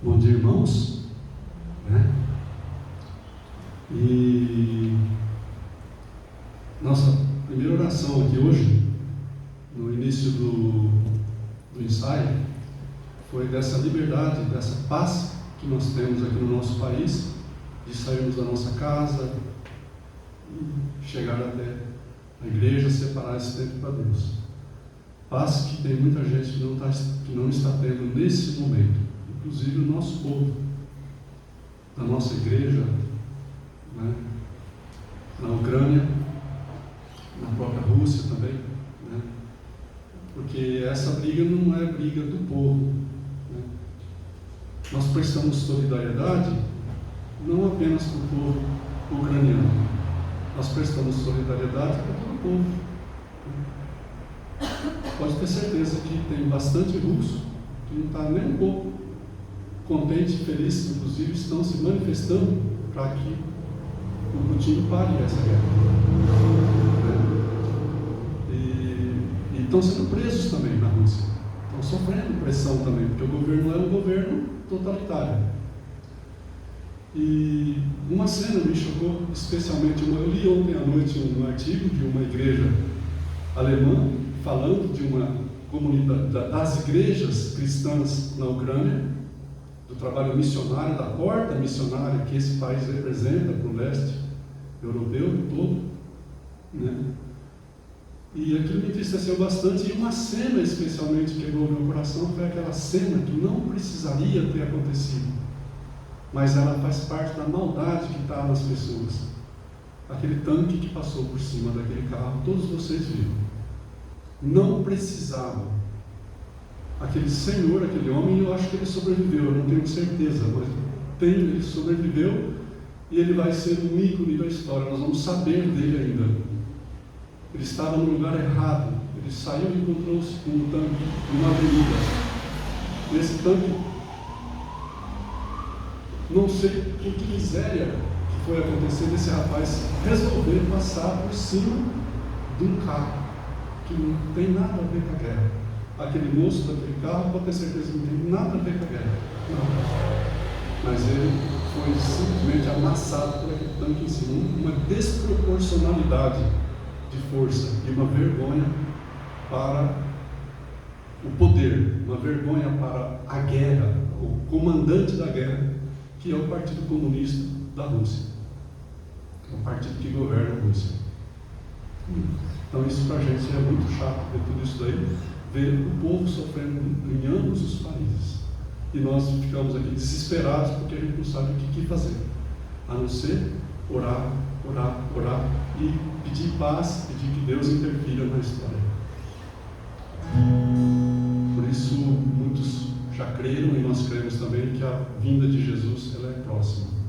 onde irmãos, né? E nossa primeira oração aqui hoje, no início do ensaio, foi dessa liberdade, dessa paz que nós temos aqui no nosso país, de sairmos da nossa casa e chegar até a igreja, separar esse tempo para Deus. Paz que tem muita gente que não está tendo nesse momento, inclusive o nosso povo, da nossa igreja, né? Na Ucrânia, na própria Rússia também, né? Porque essa briga não é briga do povo, né? Nós prestamos solidariedade não apenas para o povo ucraniano, nós prestamos solidariedade para todo o povo. Pode ter certeza que tem bastante russo que não está nem um pouco contente e feliz, inclusive estão se manifestando para que o Putin pare essa guerra. E estão sendo presos também na Rússia, estão sofrendo pressão também, porque o governo é um governo totalitário. E uma cena me chocou especialmente. Eu li ontem à noite um artigo de uma igreja alemã falando de uma comunidade, das igrejas cristãs na Ucrânia, do trabalho missionário, da porta missionária que esse país representa para o leste europeu todo, né? E aquilo me entristeceu bastante. E uma cena especialmente quebrou meu coração foi aquela cena que não precisaria ter acontecido, mas ela faz parte da maldade que está nas pessoas. Aquele tanque que passou por cima daquele carro, todos vocês viram. Não precisava. Aquele senhor, aquele homem, eu acho que ele sobreviveu, eu não tenho certeza, mas ele sobreviveu e ele vai ser um ícone da história, nós vamos saber dele ainda. Ele estava no lugar errado, ele saiu e encontrou-se com um tanque numa avenida. Nesse tanque, não sei por que miséria que foi acontecer desse rapaz resolver passar por cima de um carro que não tem nada a ver com a guerra. Aquele moço daquele carro, pode ter certeza que não tem nada a ver com a guerra. Não. Mas ele foi simplesmente amassado por aquele tanque em cima. Uma desproporcionalidade de força e uma vergonha para o poder, uma vergonha para a guerra, o comandante da guerra, que é o Partido Comunista da Rússia, é o partido que governa a Rússia. Então isso para a gente é muito chato, ver tudo isso daí, ver o povo sofrendo em ambos os países. E nós ficamos aqui desesperados porque a gente não sabe o que fazer, a não ser orar, orar, orar e pedir paz, pedir que Deus interfira na história. Por isso muitos já creram e nós cremos também que a vinda de Jesus ela é próxima.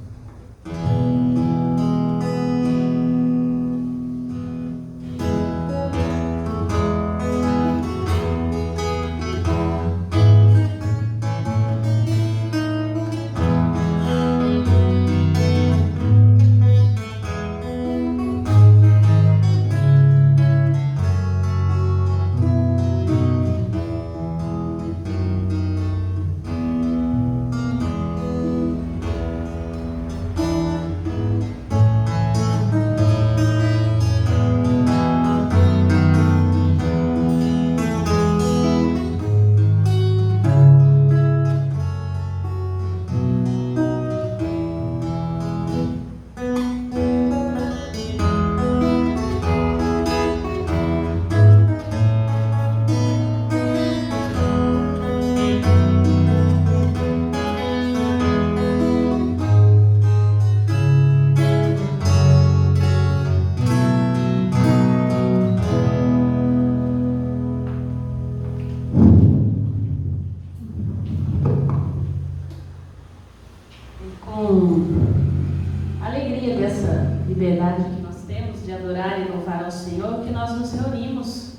liberdade que nós temos de adorar e louvar ao Senhor, que nós nos reunimos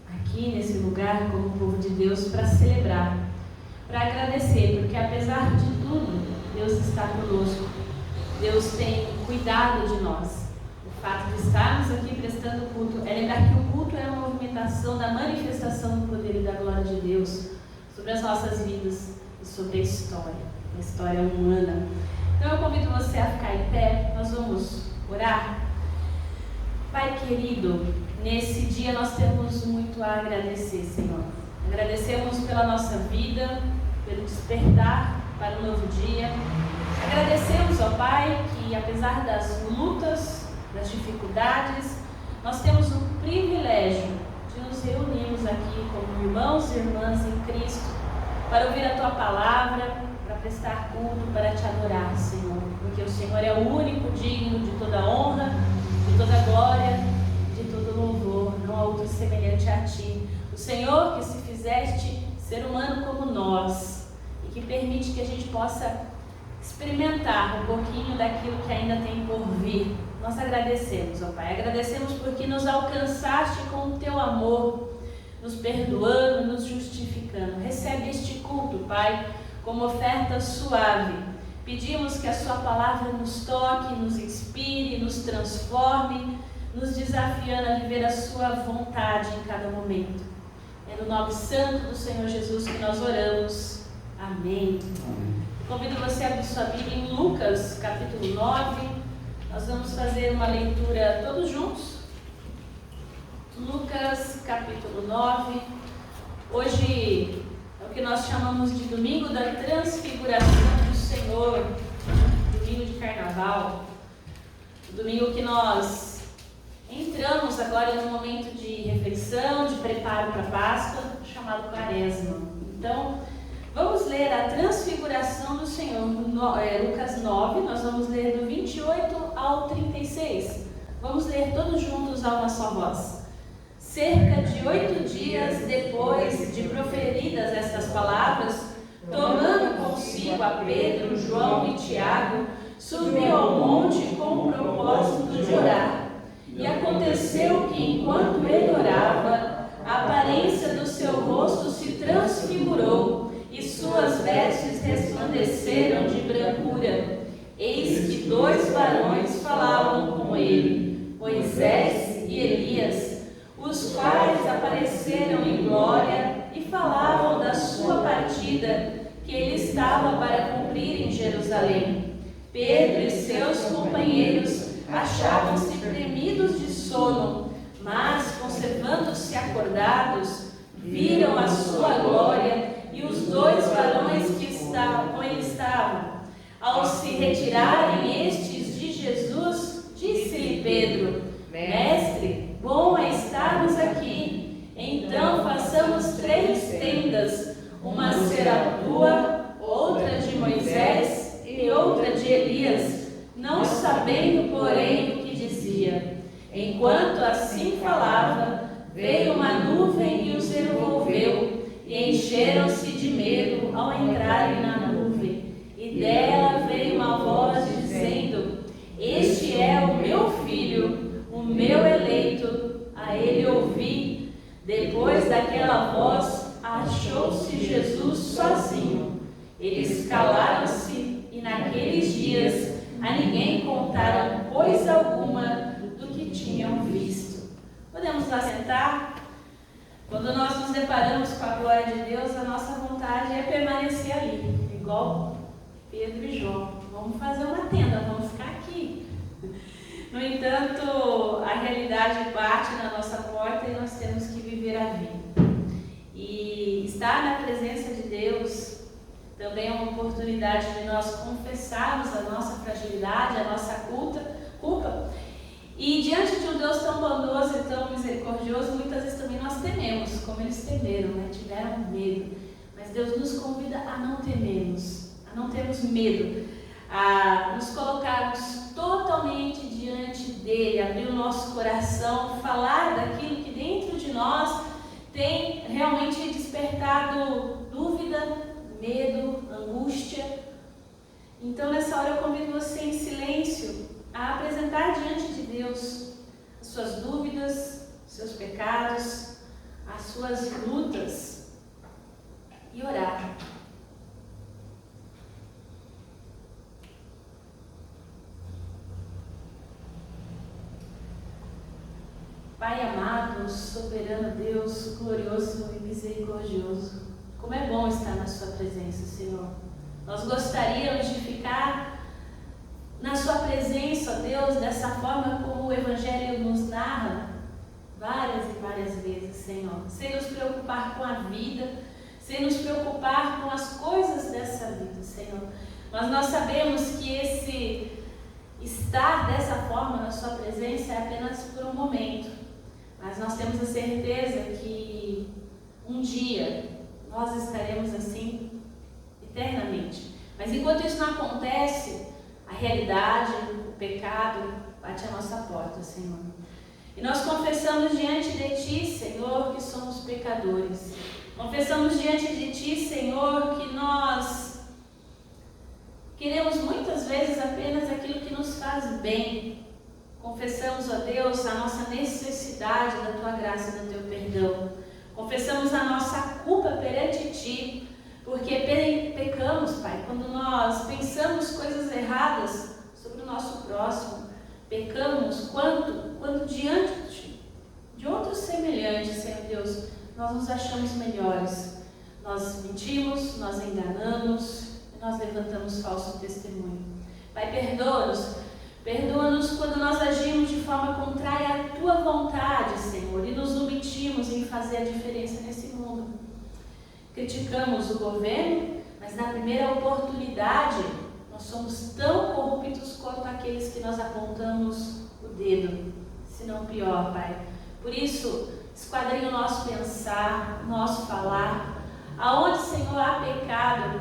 aqui nesse lugar como povo de Deus para celebrar, para agradecer, porque apesar de tudo, Deus está conosco, Deus tem cuidado de nós. O fato de estarmos aqui prestando culto é lembrar que o culto é uma movimentação da manifestação do poder e da glória de Deus sobre as nossas vidas e sobre a história. na história humana. Então eu convido você a ficar em pé, nós vamos orar. Pai querido, nesse dia nós temos muito a agradecer, Senhor. Agradecemos pela nossa vida, pelo despertar para um novo dia. Agradecemos, ó Pai, que apesar das lutas, das dificuldades, nós temos o privilégio de nos reunirmos aqui como irmãos e irmãs em Cristo, para ouvir a Tua palavra, para prestar culto, para Te adorar, Senhor. Porque o Senhor é o único digno de toda honra, de toda glória, de todo louvor. Não há outro semelhante a Ti. O Senhor que se fizeste ser humano como nós e que permite que a gente possa experimentar um pouquinho daquilo que ainda tem por vir. Nós agradecemos, ó Pai. Agradecemos porque nos alcançaste com o Teu amor, nos perdoando, nos justificando. Recebe este culto, Pai, como oferta suave. Pedimos que a Sua palavra nos toque, nos inspire, nos transforme, nos desafiando a viver a Sua vontade em cada momento. É no nome santo do Senhor Jesus que nós oramos. Amém. Convido você a abrir sua Bíblia em Lucas, capítulo 9. Nós vamos fazer uma leitura todos juntos. Lucas, capítulo 9. Hoje é o que nós chamamos de Domingo da Transfiguração do Senhor, Domingo de Carnaval. O domingo que nós entramos agora num momento de reflexão, de preparo para a Páscoa, chamado Quaresma. Então, vamos ler a Transfiguração do Senhor, Lucas 9, nós vamos ler do 28 ao 36. Vamos ler todos juntos a uma só voz. Cerca de 8 dias depois de proferidas estas palavras, tomando consigo a Pedro, João e Tiago, subiu ao monte com o propósito de orar. E aconteceu que, enquanto ele orava, a aparência do seu rosto se transfigurou, e suas vestes resplandeceram de brancura. Eis que 2 varões falavam com ele, Moisés e Elias, os quais apareceram em glória e falavam da sua partida, que ele estava para cumprir em Jerusalém. Pedro e seus companheiros achavam-se tremidos de sono, mas, conservando-se acordados, viram a sua glória e os 2 varões que com ele estavam. Ao se retirarem estes de Jesus, disse-lhe Pedro: Mestre, bom é estarmos aqui. Então façamos 3 tendas, uma será tua, outra de Moisés e outra de Elias, não sabendo, porém, o que dizia. Enquanto assim falava, veio uma nuvem e os envolveu, e encheram-se de medo ao entrarem na nuvem. E dela veio uma voz dizendo: Este é o meu filho, o meu eleito, a ele ouvi. Depois daquela voz, achou-se Jesus sozinho. Eles calaram-se, e naqueles dias a ninguém contaram coisa alguma do que tinham visto. Podemos assentar? Quando nós nos deparamos com a glória de Deus, a nossa vontade é permanecer ali, igual Pedro e João. Vamos fazer uma tenda, vamos ficar aqui. No entanto, a realidade bate na nossa porta e nós temos que viver a vida. E estar na presença de Deus também é uma oportunidade de nós confessarmos a nossa fragilidade, a nossa culpa. E diante de um Deus tão bondoso e tão misericordioso, muitas vezes também nós tememos, como eles temeram, tiveram medo. Mas Deus nos convida a não temermos, a não termos medo, a nos colocarmos totalmente diante dele, abrir o nosso coração, falar daquilo que dentro de nós tem realmente despertado dúvida, medo, angústia. Então nessa hora eu convido você em silêncio a apresentar diante de Deus as suas dúvidas, seus pecados, as suas lutas e orar. Pai amado, soberano Deus, glorioso e misericordioso, como é bom estar na sua presença, Senhor. Nós gostaríamos de ficar na sua presença, ó Deus, dessa forma como o Evangelho nos narra várias e várias vezes, Senhor. Sem nos preocupar com a vida, sem nos preocupar com as coisas dessa vida, Senhor. Mas nós sabemos que esse estar dessa forma na sua presença é apenas por um momento. Mas nós temos a certeza que um dia nós estaremos assim eternamente. Mas enquanto isso não acontece, a realidade, o pecado bate à nossa porta, Senhor. E nós confessamos diante de Ti, Senhor, que somos pecadores. Confessamos diante de Ti, Senhor, que nós queremos muitas vezes apenas aquilo que nos faz bem. Confessamos, ó Deus, a nossa necessidade da Tua graça e do Teu perdão. Confessamos a nossa culpa perante Ti, porque pecamos, Pai, quando nós pensamos coisas erradas sobre o nosso próximo. Pecamos quando diante de outros semelhantes, Senhor Deus, nós nos achamos melhores. Nós mentimos, nós enganamos, nós levantamos falso testemunho. Pai, perdoa-nos. Perdoa-nos quando nós agimos de forma contrária à Tua vontade, Senhor, e nos omitimos em fazer a diferença nesse mundo. Criticamos o governo, mas na primeira oportunidade nós somos tão corruptos quanto aqueles que nós apontamos o dedo, se não pior, Pai. Por isso, esquadrinha o nosso pensar, o nosso falar, aonde, Senhor, há pecado,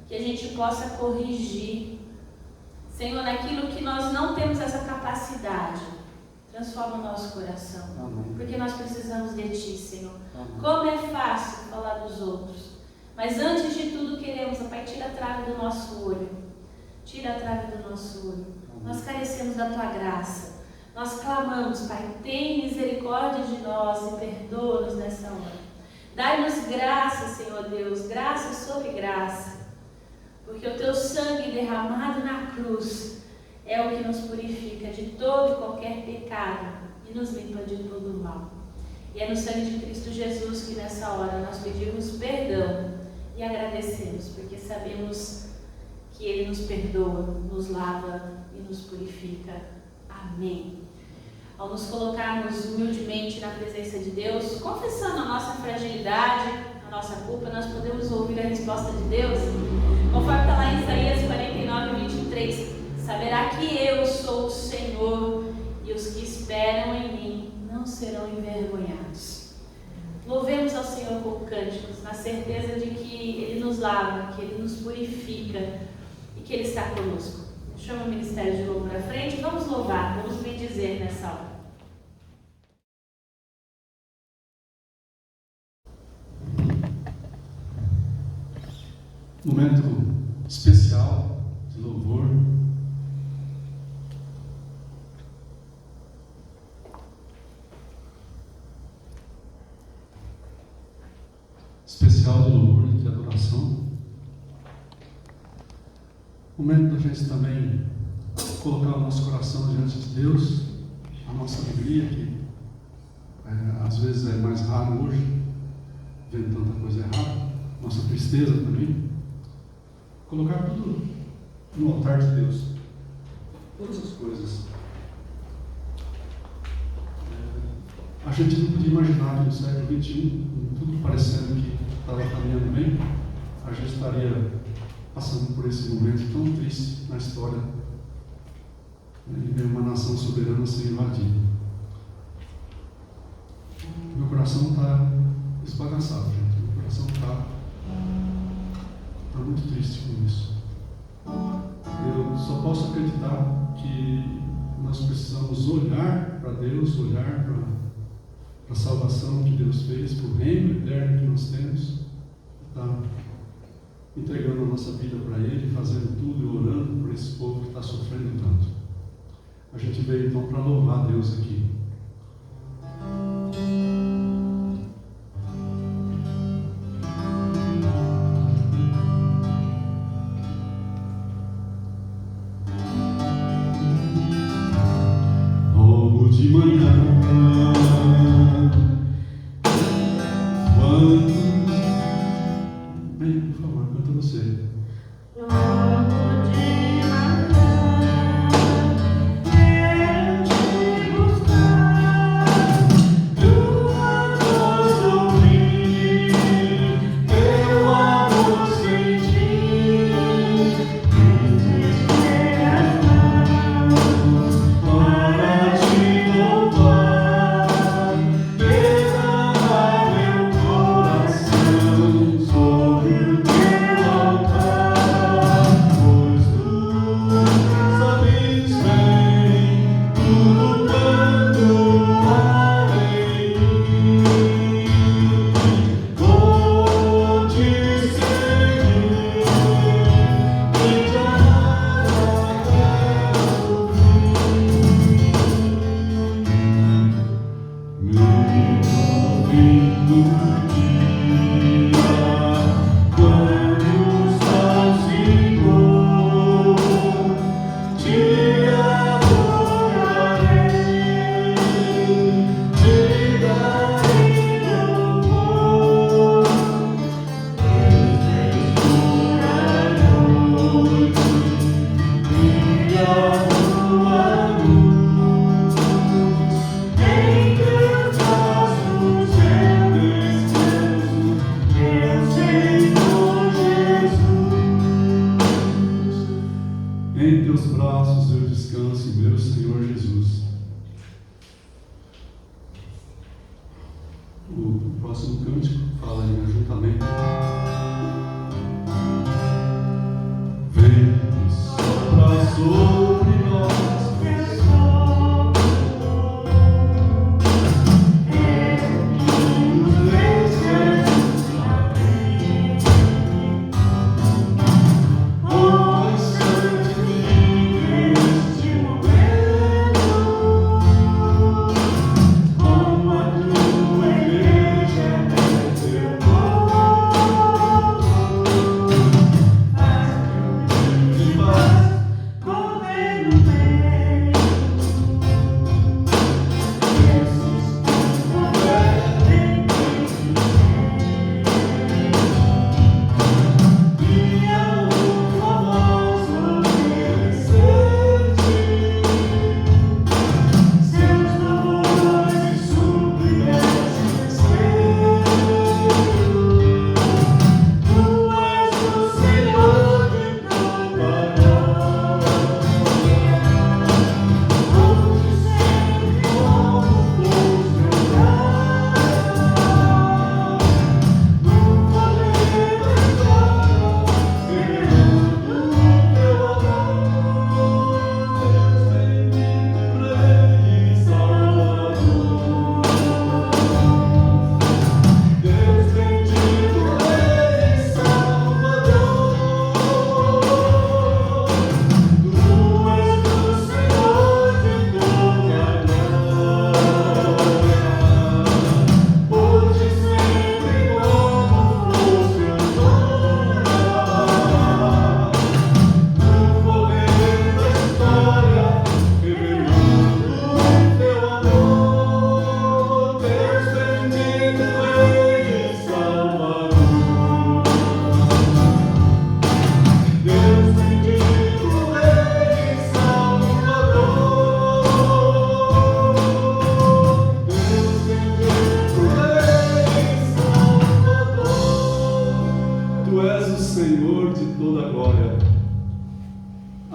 que a gente possa corrigir. Senhor, naquilo que nós não temos essa capacidade, transforma o nosso coração. Amém. Porque nós precisamos de Ti, Senhor. Amém. Como é fácil falar dos outros, mas antes de tudo queremos, Pai, tira a trave do nosso olho. Tira a trave do nosso olho. Amém. Nós carecemos da Tua graça. Nós clamamos, Pai, tem misericórdia de nós e perdoa-nos nessa hora. Dai-nos graça, Senhor Deus, graça sobre graça. Porque o Teu sangue derramado na cruz é o que nos purifica de todo e qualquer pecado e nos limpa de todo o mal. E é no sangue de Cristo Jesus que nessa hora nós pedimos perdão e agradecemos, porque sabemos que Ele nos perdoa, nos lava e nos purifica. Amém. Ao nos colocarmos humildemente na presença de Deus, confessando a nossa fragilidade, a nossa culpa, nós podemos ouvir a resposta de Deus. Conforme está lá em Isaías 49, 23, saberá que eu sou o Senhor e os que esperam em mim não serão envergonhados. Louvemos ao Senhor com cânticos, na certeza de que Ele nos lava, que Ele nos purifica e que Ele está conosco. Chama o ministério de louvor para frente, vamos louvar, vamos bendizer nessa hora. Momento especial de louvor. Especial de louvor e de adoração. Momento da gente também colocar o nosso coração diante de Deus, a nossa alegria, que às vezes é mais raro hoje, vendo tanta coisa errada, nossa tristeza também. Colocar tudo no altar de Deus, todas as coisas. A gente não podia imaginar que no século XXI, tudo parecendo que estava caminhando bem, a gente estaria passando por esse momento tão triste na história, de ver uma nação soberana ser invadida. Meu coração está esbagaçado, gente. Meu coração está muito triste com isso. Eu só posso acreditar que nós precisamos olhar para Deus, olhar para a salvação que Deus fez, para o reino eterno que nós temos, tá? Entregando a nossa vida para Ele, fazendo tudo e orando por esse povo que está sofrendo tanto. A gente veio então para louvar Deus aqui. Logo de manhã, quando... Bem, por favor, canta você. próximo cântico fala em ajuntamento. Vem, sopra sobre nós.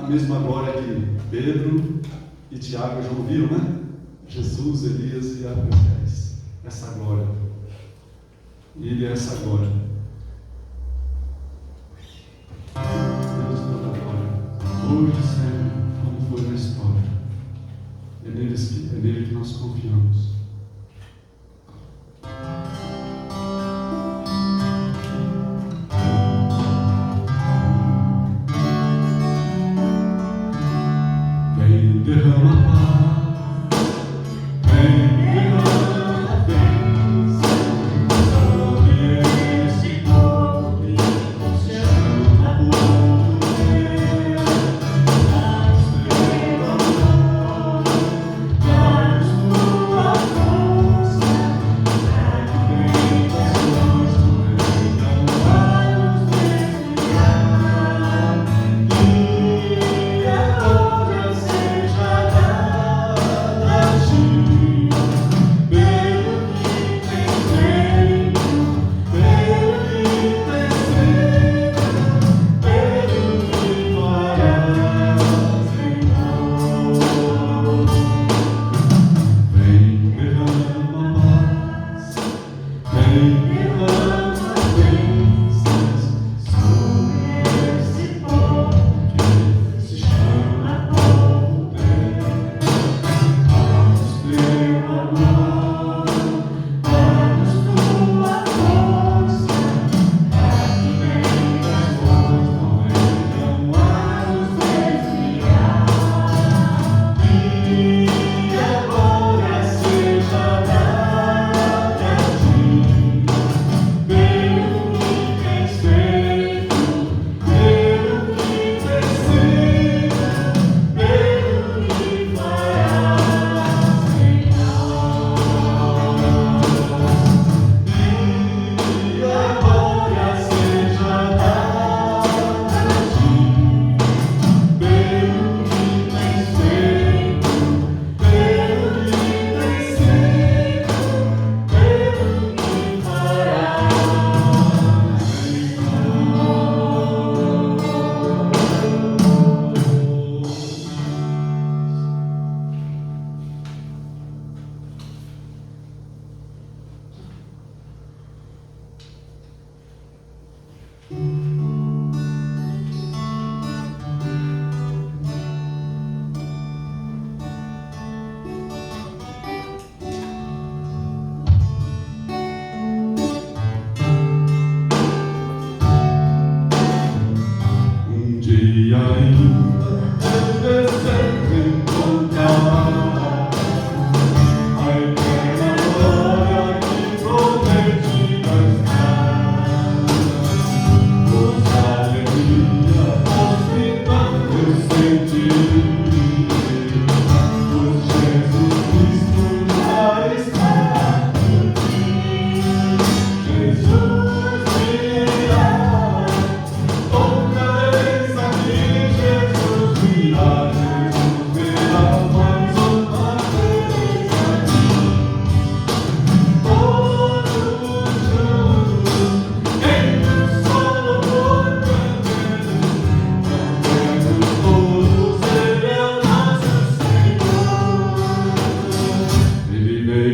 Mesma glória que Pedro e Tiago já ouviram, né? Jesus, Elias e Moisés. Essa glória. Ele é essa glória. Deus toda a glória. Hoje, sempre, como foi na história. É nele que nós confiamos. Derrama paz, vem derrama bênção sobre esse povo que se chama povo teu. Dá-nos teu amor, dá-nos tua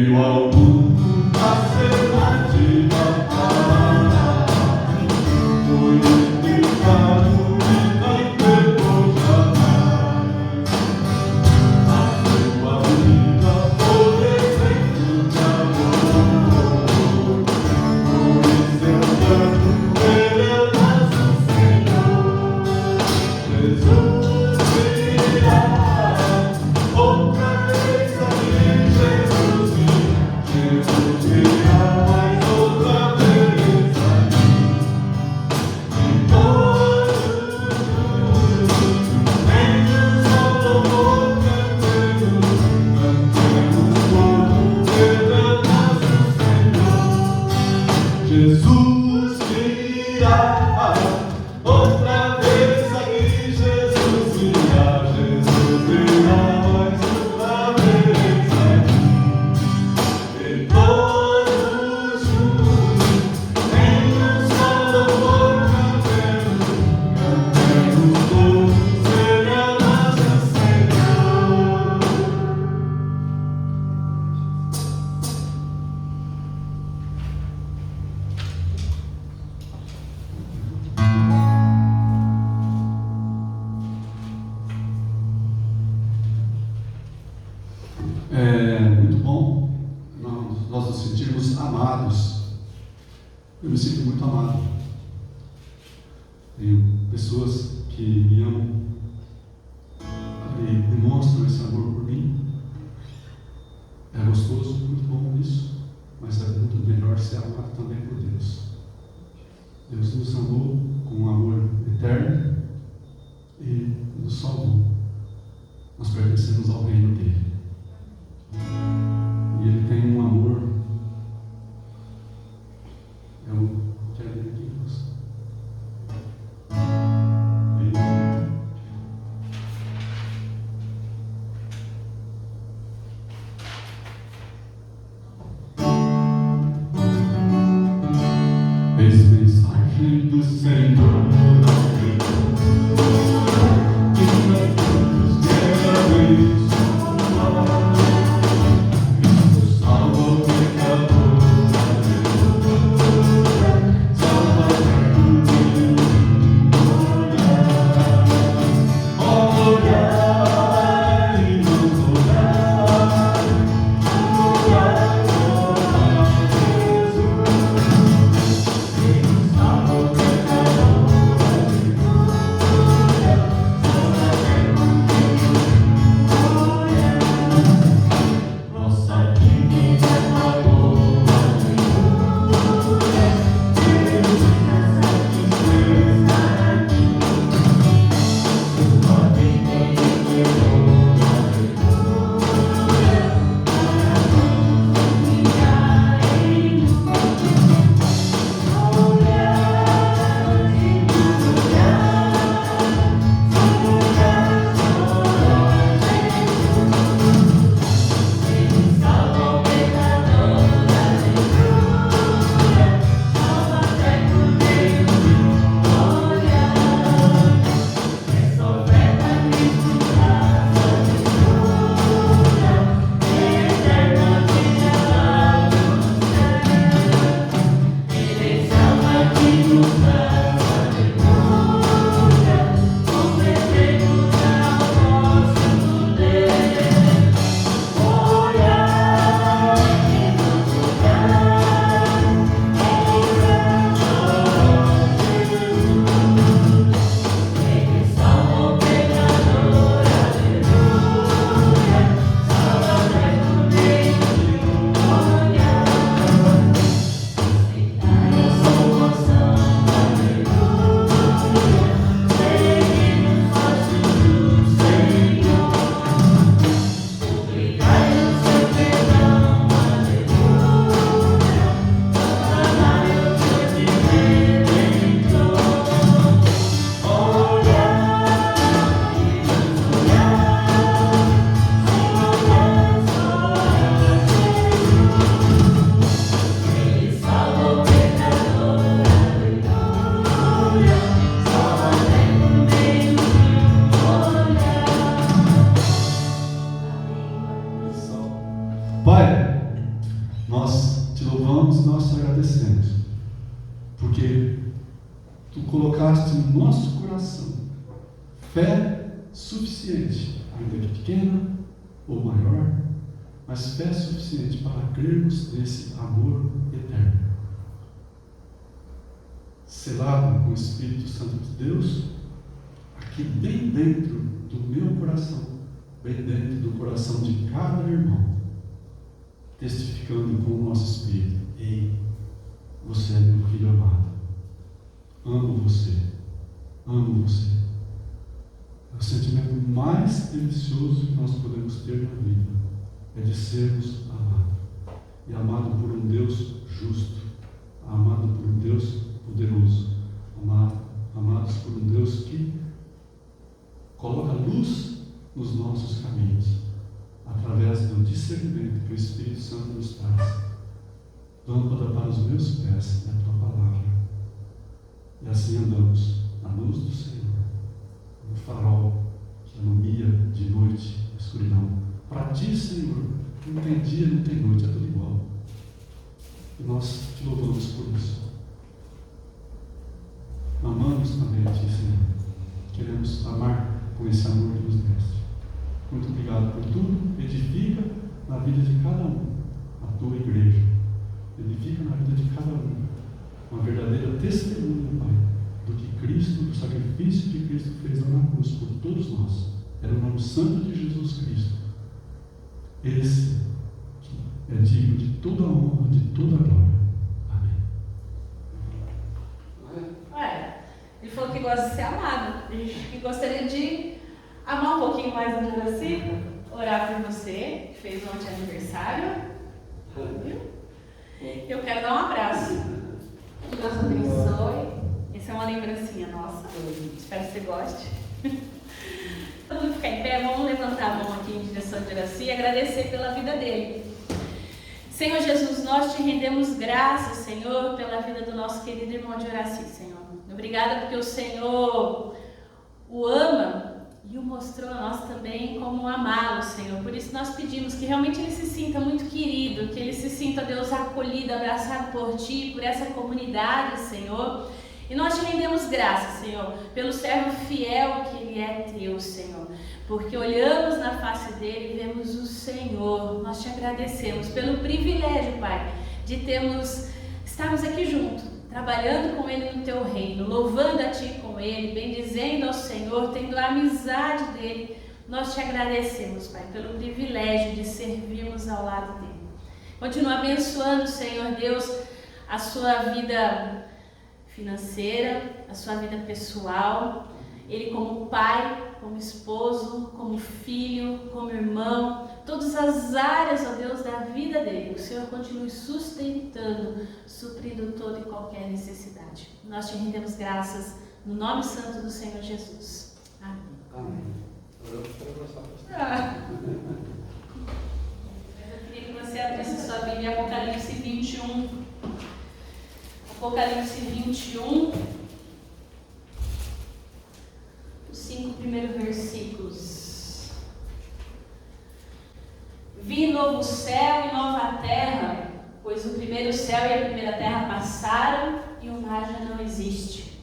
Veio ao mundo a sedativa paz, foi explicado e não perdeu jamais. A sua vida foi exemplo de amor, por isso entanto ele é nosso Senhor. Jesus virá outra vez aqui, Jesus virá mais outra vez aqui. E todos venham ao louvor, cantemos todos, ele é nosso Senhor. Jesus virá outra vez aqui, Jesus virá mais outra vez aqui. E todos juntos, em um só louvor, cantemos todos, ele é nosso Senhor. É muito bom nós nos sentirmos amados. Eu me sinto muito amado. Tenho pessoas que me amam e demonstram esse amor por mim. É gostoso, muito bom isso, mas é muito melhor ser amado também por Deus. Deus nos amou com um amor eterno e nos salvou. Nós pertencemos ao reino dele. E ele tem um amor. Eu quero ler aqui para você. Eis mensagem do Senhor. Que nós todos queremos. nós te agradecemos, porque tu colocaste no nosso coração fé suficiente, ainda que pequena ou maior, mas fé suficiente para crermos nesse amor eterno, selado com o Espírito Santo de Deus, aqui bem dentro do meu coração, bem dentro do coração de cada irmão, testificando com o nosso Espírito: ei, você é meu filho amado, amo você, amo você. É o sentimento mais delicioso que nós podemos ter na vida, é de sermos amados, e amado por um Deus justo, amado por um Deus poderoso, amados por um Deus que coloca luz nos nossos caminhos, através do discernimento que o Espírito Santo nos traz. Lâmpada para os meus pés é a tua palavra, e assim andamos na luz do Senhor, no farol que ilumina de noite a escuridão. Para ti, Senhor, não tem dia, não tem noite, é tudo igual, e nós te louvamos por isso. Amamos também a ti, Senhor, queremos amar com esse amor que nos deste. Muito obrigado por tudo. Edifica na vida de cada um a tua igreja, edifica na vida de cada um uma verdadeira testemunha, Pai, do que Cristo, do sacrifício que Cristo fez lá na cruz por todos nós. É no nome santo de Jesus Cristo, esse que é digno de toda a honra, de toda a glória. Ele falou que gosta de ser amado. A gente que gostaria de amar um pouquinho mais a Juraci, orar por você, que fez ontem aniversário. Eu quero dar um abraço. Que Deus abençoe. Essa é uma lembrancinha nossa. Espero que você goste. Todo mundo ficar em pé, vamos levantar a mão aqui em direção a Juraci e agradecer pela vida dele. Senhor Jesus, nós te rendemos graças, Senhor, pela vida do nosso querido irmão Juraci, Senhor. Obrigada porque o Senhor o ama e o mostrou a nós também como amá-lo, Senhor. Por isso nós pedimos que realmente ele se sinta muito querido, que ele se sinta, Deus, acolhido, abraçado por Ti, por essa comunidade, Senhor. E nós te rendemos graças, Senhor, pelo servo fiel que ele é Teu, Senhor. Porque olhamos na face dele e vemos o Senhor. Nós te agradecemos pelo privilégio, Pai, de estarmos aqui juntos, trabalhando com Ele no Teu reino, louvando a Ti com Ele, bendizendo ao Senhor, tendo a amizade dEle. Nós te agradecemos, Pai, pelo privilégio de servirmos ao lado dEle. Continua abençoando, Senhor Deus, a sua vida financeira, a sua vida pessoal, Ele como pai, como esposo, como filho, como irmão, todas as áreas, ó Deus, da vida dele, o Senhor continue sustentando, suprindo toda e qualquer necessidade. Nós te rendemos graças no nome santo do Senhor Jesus. Amém. Amém. Eu queria que você abrisse sua Bíblia em Apocalipse 21. Apocalipse 21. Os 5 primeiros versículos. Vi novo céu e nova terra, pois o primeiro céu e a primeira terra passaram e o mar já não existe.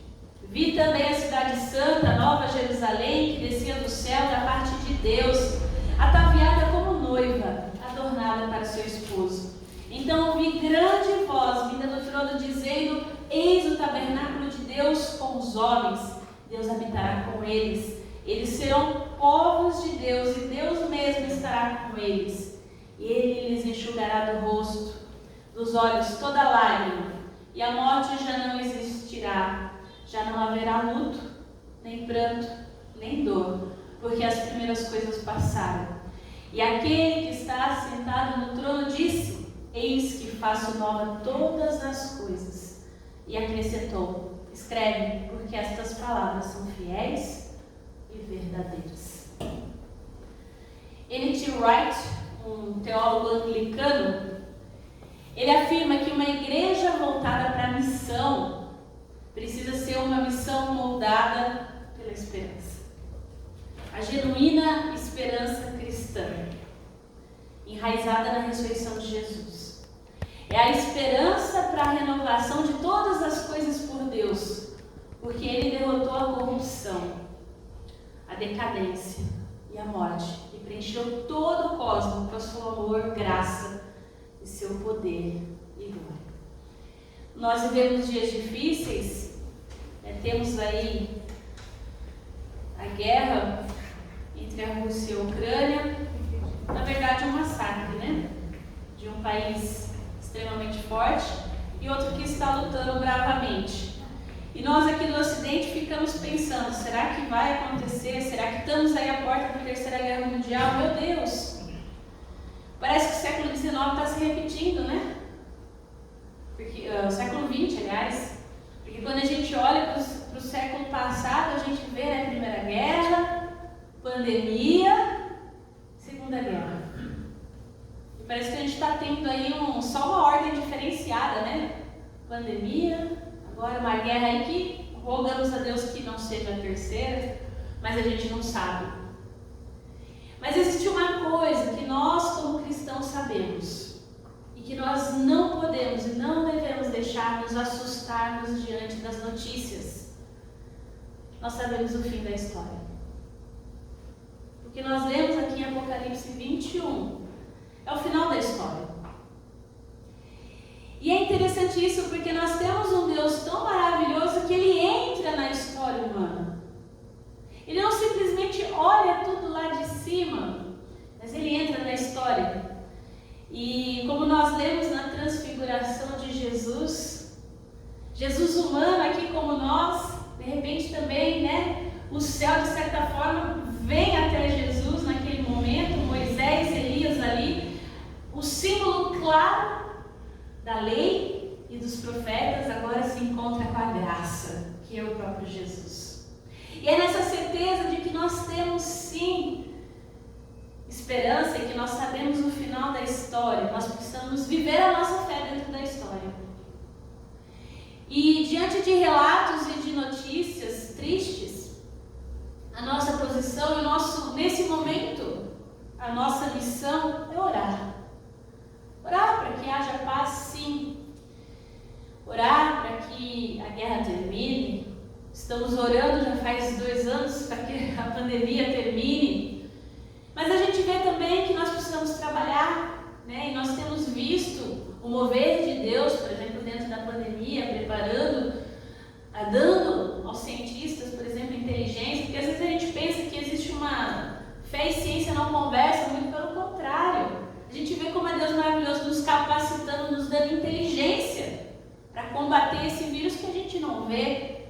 Vi também a cidade santa, Nova Jerusalém, que descia do céu da parte de Deus, ataviada como noiva, adornada para seu esposo. Então ouvi grande voz vinda do trono dizendo: eis o tabernáculo de Deus com os homens. Deus habitará com eles. Eles serão povos de Deus e Deus mesmo estará com eles. E Ele lhes enxugará do rosto, dos olhos toda lágrima, e a morte já não existirá. Já não haverá luto, nem pranto, nem dor, porque as primeiras coisas passaram. E aquele que está sentado no trono disse: eis que faço nova todas as coisas. E acrescentou: escreve, porque estas palavras são fiéis e verdadeiras. N.T. Wright, um teólogo anglicano, ele afirma que uma igreja voltada para a missão precisa ser uma missão moldada pela esperança. A genuína esperança cristã, enraizada na ressurreição de Jesus. É a esperança para a renovação de todas as coisas por Deus, porque Ele derrotou a corrupção, a decadência e a morte, e preencheu todo o cosmos com o seu amor, graça e seu poder e glória. Nós vivemos dias difíceis, temos aí a guerra entre a Rússia e a Ucrânia, na verdade um massacre, né? De um país extremamente forte e outro que está lutando bravamente. E nós aqui do Ocidente ficamos pensando, será que vai acontecer? Será que estamos aí à porta da Terceira Guerra Mundial? Meu Deus! Parece que o século XIX está se repetindo, né? Porque, o século XX, aliás. Porque quando a gente olha para o século passado, a gente vê a Primeira Guerra, pandemia, Segunda Guerra. E parece que a gente está tendo aí só uma ordem diferenciada, né? Pandemia, agora uma guerra aí que rogamos a Deus que não seja a terceira, mas a gente não sabe. Mas existe uma coisa que nós como cristãos sabemos, e que nós não podemos e não devemos deixar nos assustarmos diante das notícias. Nós sabemos o fim da história. O que nós lemos aqui em Apocalipse 21 é o final da história. E é interessante isso porque nós temos um Deus tão maravilhoso que Ele entra na história humana. Ele não simplesmente olha tudo lá de cima, mas Ele entra na história. E como nós lemos na transfiguração de Jesus, Jesus humano aqui como nós, de repente também, né? O céu de certa forma vem até Jesus naquele momento, Moisés, Elias ali, o símbolo claro da lei e dos profetas agora se encontra com a graça, que é o próprio Jesus. E é nessa certeza de que nós temos sim esperança e que nós sabemos o final da história, nós precisamos viver a nossa fé dentro da história. E diante de relatos e de notícias tristes, a nossa posição e nesse momento, a nossa missão é orar. Orar para que haja paz, sim. Orar para que a guerra termine. Estamos orando já faz 2 anos para que a pandemia termine. Mas a gente vê também que nós precisamos trabalhar, né? E nós temos visto o mover de Deus, por exemplo, dentro da pandemia, preparando, dando aos cientistas, por exemplo, inteligência, porque às vezes a gente pensa que existe uma fé e ciência não conversam, muito pelo contrário. A gente vê como é Deus maravilhoso nos capacitando, nos dando inteligência para combater esse vírus que a gente não vê.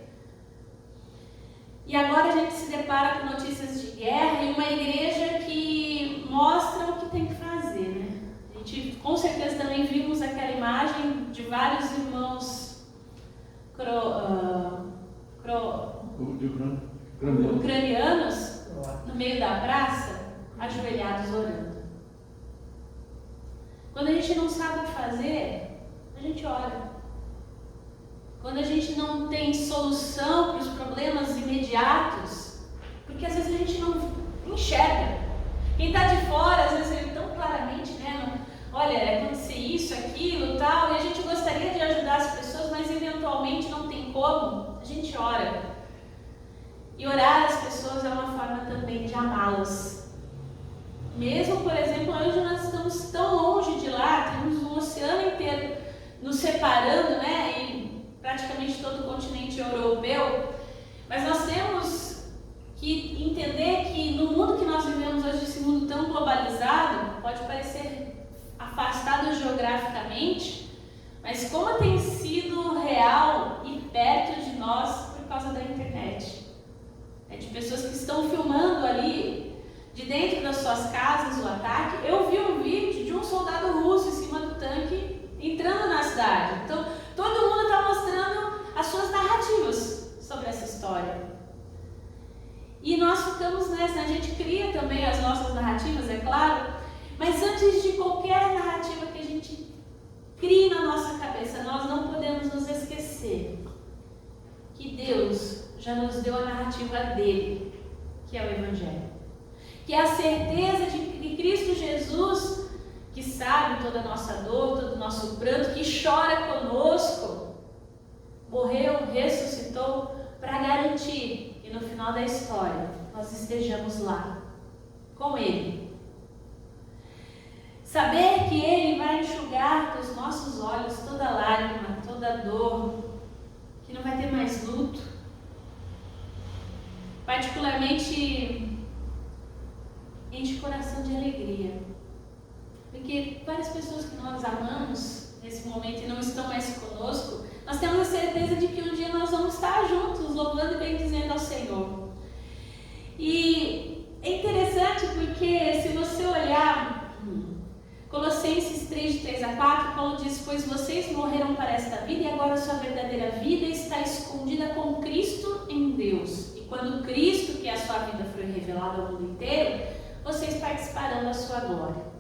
E agora a gente se depara com notícias de guerra e uma igreja que mostra o que tem que fazer, né? A gente com certeza também vimos aquela imagem de vários irmãos ucranianos no meio da praça, ajoelhados orando. Quando a gente não sabe o que fazer, a gente ora. Quando a gente não tem solução para os problemas imediatos, porque às vezes a gente não enxerga. Quem está de fora, às vezes ele tão claramente, né? Olha, acontecer isso, aquilo, tal, e a gente gostaria de ajudar as pessoas, mas eventualmente não tem como, a gente ora. E orar as pessoas é uma forma também de amá-las. Mesmo, por exemplo, hoje nós estamos tão longe de lá, temos um oceano inteiro nos separando, né? E praticamente todo o continente europeu, mas nós temos que entender que no mundo que nós vivemos hoje, esse mundo tão globalizado, pode parecer afastado geograficamente, mas como tem sido real e perto de nós por causa da internet. De pessoas que estão filmando ali, de dentro das suas casas, o ataque. Eu vi um vídeo de um soldado russo em cima do tanque entrando na cidade. Então, todo mundo está mostrando as suas narrativas sobre essa história. E nós ficamos nessa, a gente cria também as nossas narrativas, é claro, mas antes de qualquer narrativa que a gente crie na nossa cabeça, nós não podemos nos esquecer que Deus já nos deu a narrativa dele, que é o Evangelho. Que é a certeza de Cristo Jesus, que sabe toda a nossa dor, todo o nosso nosso pranto, que chora conosco, morreu, ressuscitou para garantir que no final da história nós estejamos lá com Ele. Saber que Ele vai enxugar dos nossos olhos toda lágrima, toda dor, que não vai ter mais luto. Particularmente enche o coração de alegria, porque várias pessoas que nós amamos nesse momento e não estão mais conosco, nós temos a certeza de que um dia nós vamos estar juntos, louvando e bendizendo ao Senhor. E é interessante porque se você olhar Colossenses 3, de 3 a 4, Paulo diz: pois vocês morreram para esta vida e agora a sua verdadeira vida está escondida com Cristo em Deus. E quando Cristo, que é a sua vida, for revelado ao mundo inteiro, vocês participarão da sua glória.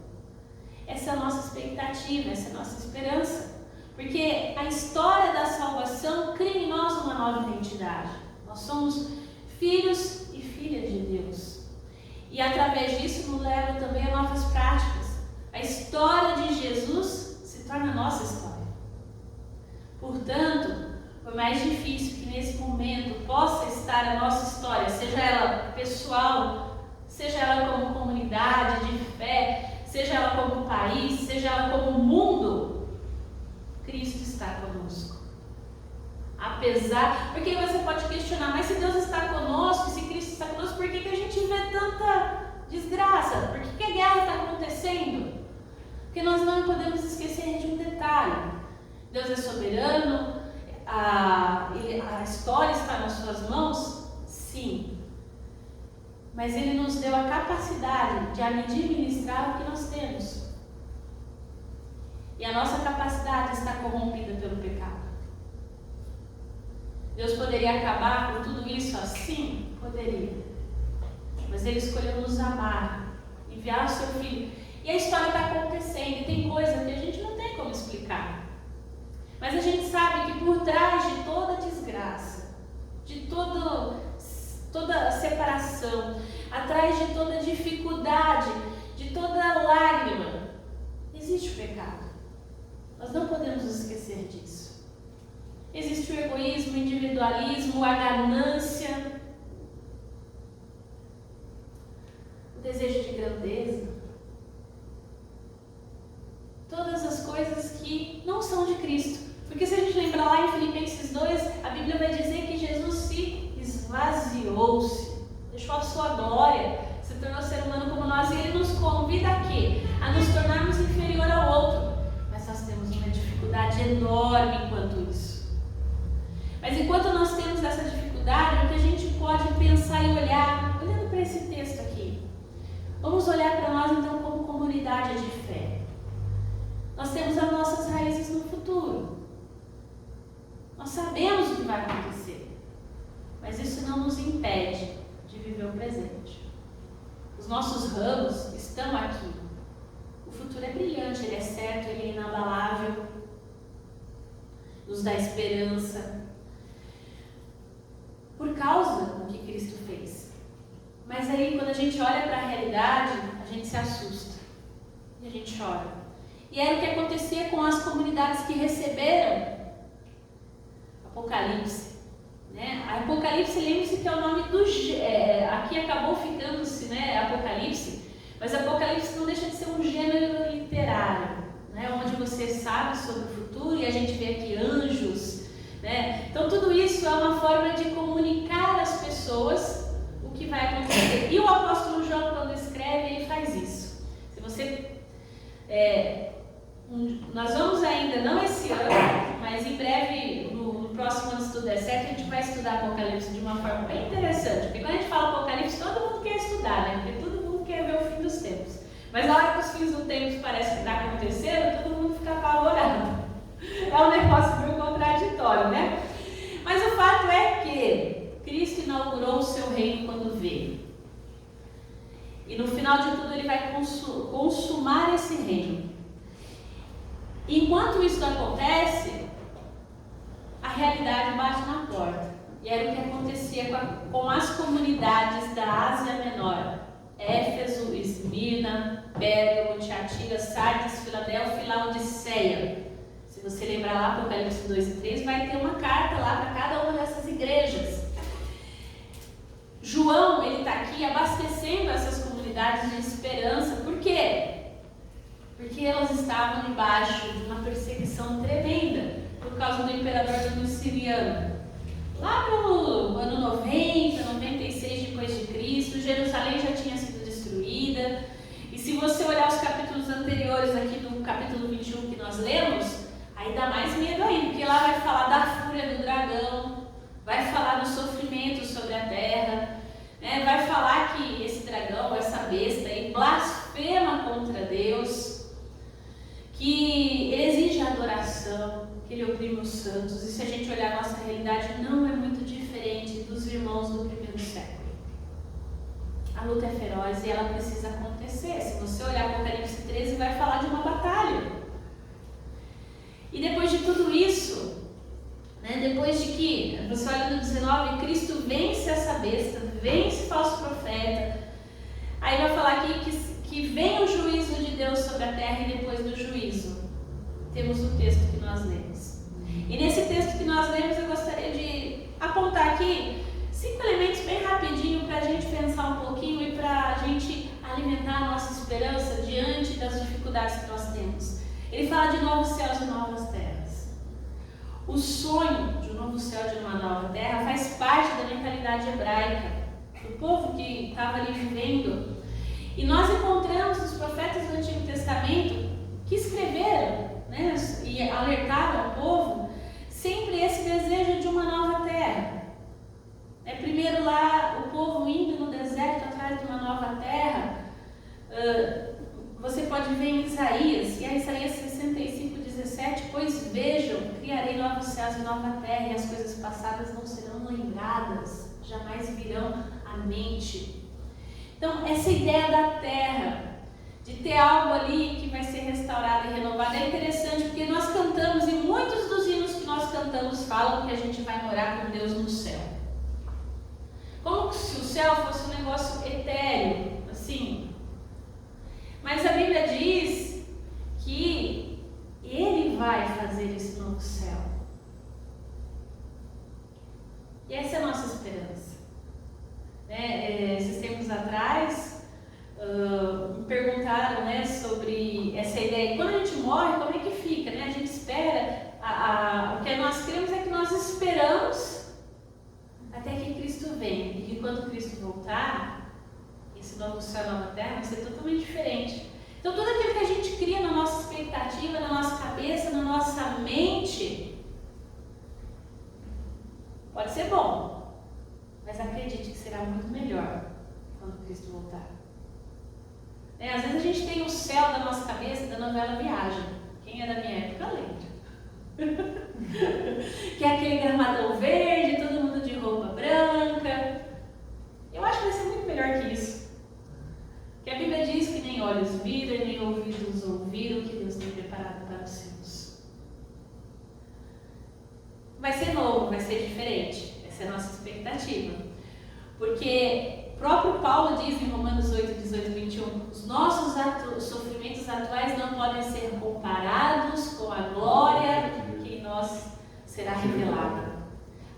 Essa é a nossa expectativa, essa é a nossa esperança. Porque a história da salvação cria em nós uma nova identidade. Nós somos filhos e filhas de Deus. E através disso nos leva também a novas práticas. A história de Jesus se torna a nossa história. Portanto, por mais difícil que nesse momento possa estar a nossa história, seja ela pessoal, seja ela como comunidade de fé, seja ela como país, seja ela como mundo, Cristo está conosco. Apesar, porque você pode questionar, mas se Deus está conosco, se Cristo está conosco, por que a gente vê tanta desgraça? Por que a guerra está acontecendo? Porque nós não podemos esquecer de um detalhe. Deus é soberano, a história está nas suas mãos, sim. Mas Ele nos deu a capacidade de administrar o que nós temos. E a nossa capacidade está corrompida pelo pecado. Deus poderia acabar com tudo isso assim? Poderia. Mas Ele escolheu nos amar, enviar o seu Filho. E a história está acontecendo, e tem coisa que a gente não tem como explicar. Mas a gente sabe que por trás de toda desgraça, de toda separação, atrás de toda dificuldade, de toda lágrima, existe o pecado. Nós não podemos esquecer disso. Existe o egoísmo, o individualismo, a ganância, o desejo de grandeza. Todas as coisas que não são de Cristo. Porque se a gente lembrar lá em Filipenses 2, a Bíblia vai dizer que Jesus se esvaziou-se, deixou a sua glória, se tornou ser humano como nós, e Ele nos convida a quê? A nos tornarmos inferior ao outro. Mas nós temos uma dificuldade enorme enquanto isso. Mas enquanto nós temos essa dificuldade, o que a gente pode pensar e olhar, olhando para esse texto aqui, vamos olhar para nós então como comunidade de fé. Nós temos as nossas raízes no futuro. Nós sabemos o que vai acontecer. Mas isso não nos impede de viver o presente. Os nossos ramos estão aqui. O futuro é brilhante, ele é certo, ele é inabalável. Nos dá esperança. Por causa do que Cristo fez. Mas aí, quando a gente olha para a realidade, a gente se assusta. E a gente chora. E era o que acontecia com as comunidades que receberam Apocalipse. Né? A Apocalipse, lembre-se que é o nome do... aqui acabou ficando-se, né, Apocalipse, mas Apocalipse não deixa de ser um gênero literário, né, onde você sabe sobre o futuro e a gente vê aqui anjos. Né? Então tudo isso é uma forma de comunicar às pessoas o que vai acontecer. E o apóstolo João, quando escreve, ele faz isso. Se você... nós vamos ainda, não esse ano, mas em breve, no próximo ano, se tudo der certo, a gente vai estudar Apocalipse de uma forma bem interessante. Porque quando a gente fala Apocalipse, todo mundo quer estudar, né? Porque todo mundo quer ver o fim dos tempos. Mas na hora que os fins do tempo parece que está acontecendo, todo mundo fica apavorado. É um negócio meio contraditório, né? Mas o fato é que Cristo inaugurou o seu reino quando veio. E no final de tudo ele vai consumar esse reino. Enquanto isso acontece, a realidade bate na porta. E era o que acontecia com as comunidades da Ásia Menor. Éfeso, Esmirna, Pérgamo, Tiatira, Sardes, Filadélfia e Laodiceia. Se você lembrar lá, Apocalipse 2 e 3, vai ter uma carta lá para cada uma dessas igrejas. João, ele está aqui abastecendo essas comunidades de esperança. Por quê? Porque elas estavam debaixo de uma perseguição tremenda por causa do imperador Justiniano. Lá pelo ano 90, 96 depois de Cristo, Jerusalém já tinha sido destruída. E se você olhar os capítulos anteriores aqui do capítulo 21 que nós lemos, aí dá mais medo ainda, porque lá vai falar da fúria do dragão, vai falar do sofrimento sobre a terra, né? Vai falar que esse dragão, essa besta aí, blasfema contra Deus, que ele exige adoração, que ele oprime os santos. E se a gente olhar a nossa realidade, não é muito diferente dos irmãos do primeiro século. A luta é feroz e ela precisa acontecer. Se você olhar Apocalipse 13, vai falar de uma batalha. E depois de tudo isso, né, depois de que, você olha no 19, Cristo vence essa besta, vence o falso profeta. Aí vai falar aqui que vem o juízo de Deus sobre a terra e depois do juízo temos o texto que nós lemos. E nesse texto que nós lemos eu gostaria de apontar aqui 5 elementos bem rapidinho para a gente pensar um pouquinho e para a gente alimentar a nossa esperança diante das dificuldades que nós temos. Ele fala de novos céus e novas terras. O sonho de um novo céu e de uma nova terra faz parte da mentalidade hebraica, do povo que estava ali vivendo. E nós encontramos os profetas do Antigo Testamento que escreveram, né, e alertaram ao povo sempre esse desejo de uma nova terra. Primeiro lá, o povo indo no deserto atrás de uma nova terra. Você pode ver em Isaías, e a Isaías 65:17, pois vejam, criarei novos céus e nova terra, e as coisas passadas não serão lembradas, jamais virão à mente. Então, essa ideia da terra, de ter algo ali que vai ser restaurado e renovado, é interessante porque nós cantamos, e muitos dos hinos que nós cantamos falam que a gente vai morar com Deus no céu. Como se o céu fosse um negócio etéreo, assim. Mas a Bíblia diz que Ele vai fazer esse novo céu. E essa é a nossa esperança. Esses tempos atrás, me perguntaram, né, sobre essa ideia. Quando a gente morre, como é que fica? Né? A gente espera, o que nós cremos é que nós esperamos até que Cristo venha. E que quando Cristo voltar, esse novo céu e nova terra vai ser totalmente diferente. Então tudo aquilo que a gente cria na nossa expectativa, na nossa cabeça, na nossa mente, pode ser bom, mas acredite que será muito melhor quando Cristo voltar. Às vezes a gente tem o céu da nossa cabeça da novela Viagem. Quem é da minha época lembra. Que é aquele gramadão verde, todo mundo de roupa branca. Eu acho que vai ser muito melhor que isso. Que a Bíblia diz que nem olhos viram, nem ouvidos ouviram o que Deus tem preparado para os seus. Vai ser novo, vai ser diferente. Essa é a nossa expectativa. Porque o próprio Paulo diz em Romanos 8, 18 e 21, os nossos sofrimentos atuais não podem ser comparados com a glória que em nós será revelada.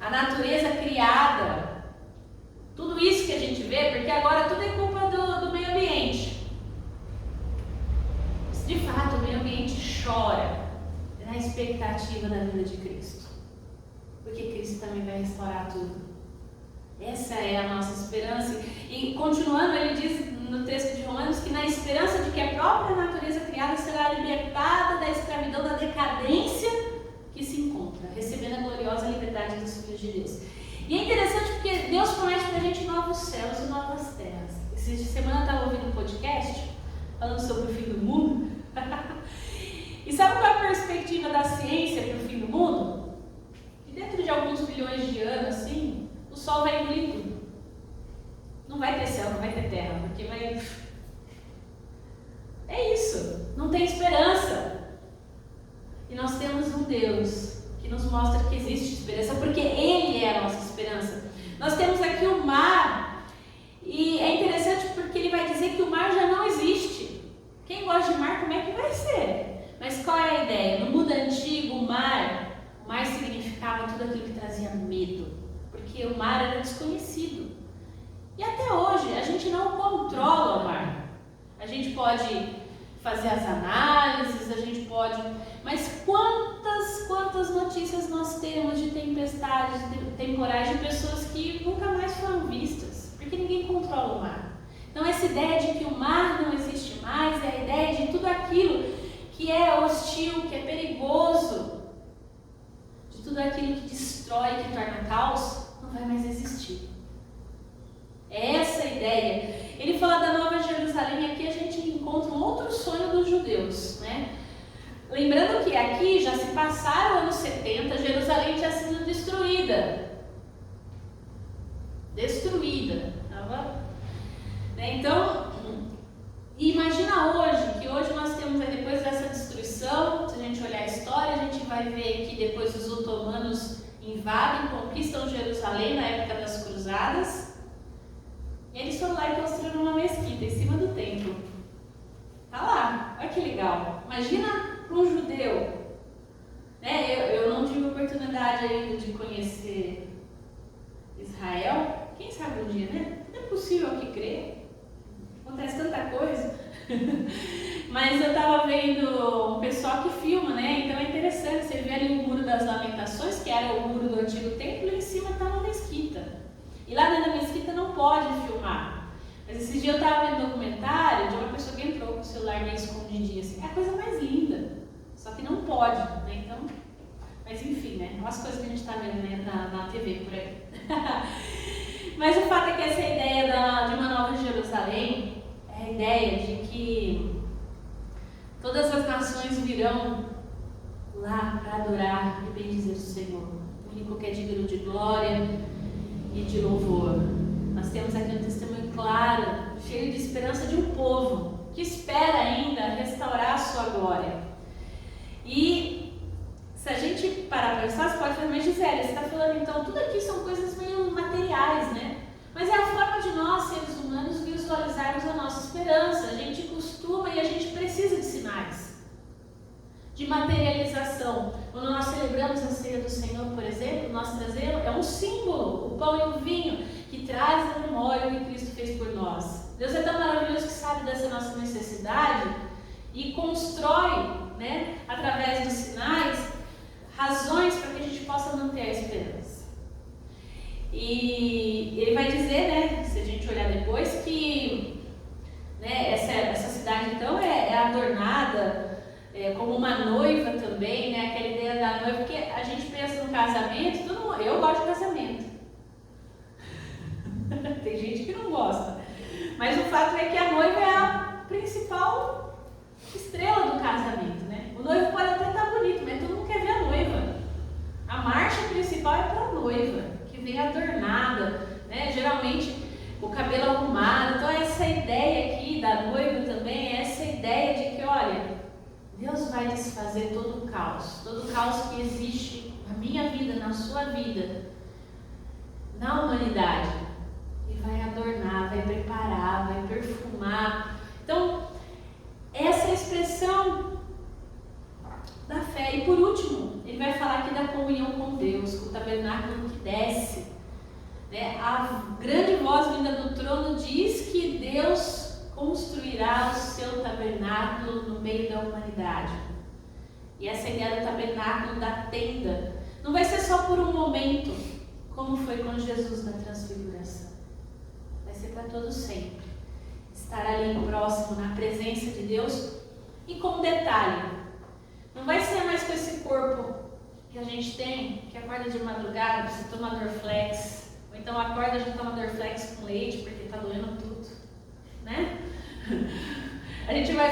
A natureza criada, tudo isso que a gente vê, porque agora tudo é culpa do meio ambiente. De fato, o meio ambiente chora na expectativa da vinda de Cristo, porque Cristo também vai restaurar tudo. Essa é a nossa esperança. E continuando, ele diz no texto de Romanos que na esperança de que a própria natureza criada será libertada da escravidão, da decadência que se encontra, recebendo a gloriosa liberdade dos filhos de Deus. E é interessante porque Deus promete para a gente novos céus e novas terras. Essa semana eu estava ouvindo um podcast falando sobre o fim do mundo. E sabe qual é a perspectiva da ciência para o fim do mundo? Que dentro de alguns bilhões de anos, assim, o sol vai engolir tudo. Não vai ter céu, não vai ter terra, porque vai... É isso, não tem esperança. E nós temos um Deus que nos mostra que existe esperança, porque Ele é a nossa esperança. Nós temos aqui o mar, e é interessante porque Ele vai dizer que o mar já não existe. mar significava tudo aquilo que trazia medo, porque o mar era desconhecido. E até hoje a gente não controla o mar. A gente pode fazer as análises, a gente pode... Mas quantas notícias nós temos de tempestades temporais de pessoas que nunca mais foram vistas, porque ninguém controla o mar. Então essa ideia de que o mar não existe mais é a ideia de tudo aquilo que é hostil, que é perigoso, de tudo aquilo que destrói, que torna caos, não vai mais existir. É essa a ideia. Ele fala da Nova Jerusalém, aqui a gente encontra um outro sonho dos judeus, né? Lembrando que aqui já se passaram anos 70, Jerusalém tinha sido destruída. Então, imagina hoje, que hoje nós temos, depois dessa destruição, se a gente olhar a história, a gente vai ver que depois os otomanos invadem, conquistam Jerusalém na época das cruzadas. E eles foram lá e construíram uma mesquita em cima do templo. Tá lá, olha que legal. Imagina um judeu, né? Eu não tive oportunidade ainda de conhecer Israel. Quem sabe um dia, né? Não é possível que crer. Acontece tanta coisa. Mas eu estava vendo um pessoal que filma, né? Então é interessante. Você vê ali o Muro das Lamentações, que era o muro do antigo templo, e em cima está uma mesquita. E lá dentro da mesquita não pode filmar. Mas esse dia eu estava vendo um documentário de uma pessoa que entrou com o celular meio escondidinho, assim. É a coisa mais linda. Só que não pode, né? Então, mas enfim, né? Umas coisas que a gente está vendo, né? na TV por aí. Mas o fato é que essa ideia de uma nova Jerusalém é a ideia de que todas as nações virão lá para adorar e bendizer o Senhor, o único que é digno de glória e de louvor. Nós temos aqui um testemunho claro, cheio de esperança de um povo que espera ainda restaurar a sua glória. E se a gente parar para pensar, você pode falar, mas Gisele, você está falando então, tudo aqui são coisas meio materiais, né? Mas é a forma de nós, seres humanos, visualizarmos a nossa esperança. A gente costuma e a gente precisa de sinais, de materialização. Quando nós celebramos a ceia do Senhor, por exemplo, nós trazemos, é um símbolo, o pão e o vinho, que traz a memória o que Cristo fez por nós. Deus é tão maravilhoso que sabe dessa nossa necessidade e constrói, né, através dos sinais, razões para que a gente possa manter a esperança. E ele vai dizer, né, se a gente olhar depois, que, né, essa cidade então é adornada como uma noiva também, né, aquela ideia da noiva, porque a gente pensa no casamento, eu gosto de casamento. Tem gente que não gosta, mas o fato é que a noiva é a principal estrela do casamento, né? O noivo pode até estar bonito, mas todo mundo quer ver a noiva. A marcha principal é para a noiva, que vem adornada, né? Geralmente o cabelo arrumado. Então essa ideia aqui da noiva também é essa ideia de que, olha, Deus vai desfazer todo o caos que existe na minha vida, na sua vida, na humanidade. E vai adornar, vai preparar, vai perfumar. Então, essa é a expressão da fé. E por último, ele vai falar aqui da comunhão com Deus, com o tabernáculo que desce, né? A grande voz vinda do trono diz que Deus construirá o seu tabernáculo no meio da humanidade. E essa ideia do tabernáculo, da tenda, não vai ser só por um momento, como foi com Jesus na transfiguração. Vai ser para todo sempre. Estar ali próximo, na presença de Deus. E com um detalhe, não vai ser mais com esse corpo que a gente tem, que acorda de madrugada, precisa tomar Dorflex, ou então acorda e já toma Dorflex com leite, porque está doendo tudo, né? A gente vai